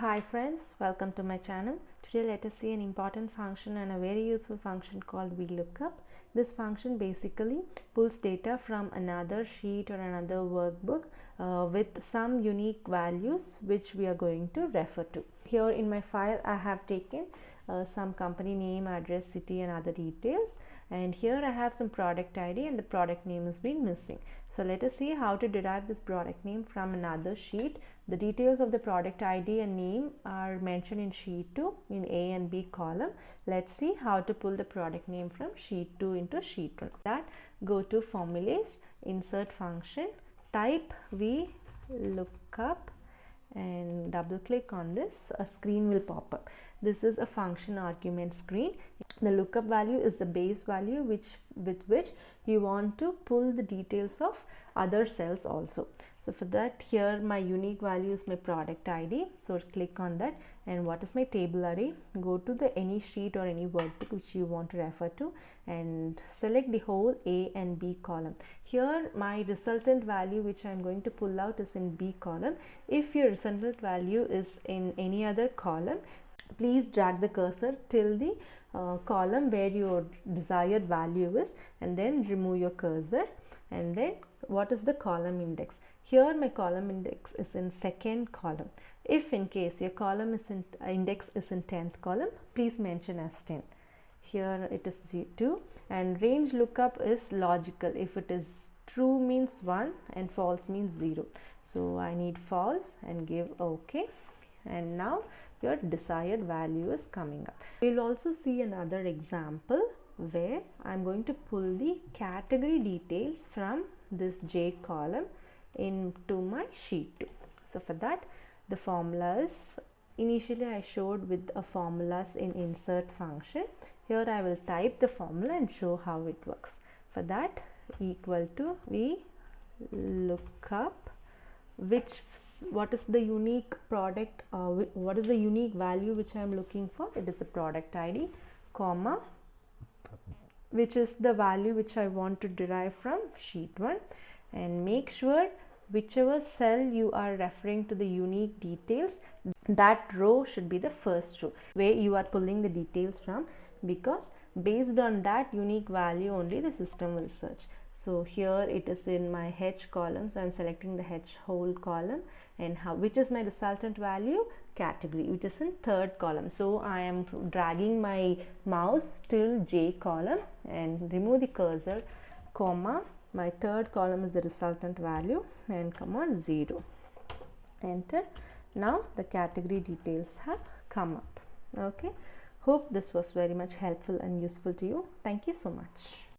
Hi friends, welcome to my channel. Today let us see an important function and a very useful function called Vlookup. This function basically pulls data from another sheet or another workbook with some unique values which we are going to refer to. Here in my file I have taken some company name, address, city and other details, and here I have some product ID and the product name has been missing. So let us see how to derive this product name from another sheet. The details of the product ID and name are mentioned in sheet 2 in A and B column. Let's see how to pull the product name from sheet 2 into sheet 1. That go to formulas, insert function, type Vlookup and double click on this. A screen will pop up. This is a function argument screen. The lookup value is the base value with which you want to pull the details of other cells also. So for that, here my unique value is my product ID. So click on that, and what is my table array? Go to the any sheet or any workbook which you want to refer to and select the whole A and B column. Here my resultant value which I am going to pull out is in B column. If your resultant value is in any other column, please drag the cursor till the column where your desired value is and then remove your cursor. And then what is the column index? Here my column index is in second column. If in case your column is in index is in 10th column, please mention as 10. Here it is 2, and range lookup is logical. If it is true means 1 and false means 0. So I need false and give OK, and now your desired value is coming up. We will also see another example where I am going to pull the category details from this J column into my sheet 2. So for that, the formulas initially I showed with a formulas in insert function. Here I will type the formula and show how it works. For that, equal to Vlookup, what is the unique product, what is the unique value which I am looking for? It is the product ID, comma, which is the value which I want to derive from sheet 1, and make sure whichever cell you are referring to the unique details, that row should be the first row where you are pulling the details from, because based on that unique value only the system will search. So here it is in my H column, so I am selecting the H whole column, and which is my resultant value? Category, which is in third column. So I am dragging my mouse till J column and remove the cursor, comma, my third column is the resultant value, and comma 0. Enter. Now the category details have come up. Okay, hope this was very much helpful and useful to you. Thank you so much.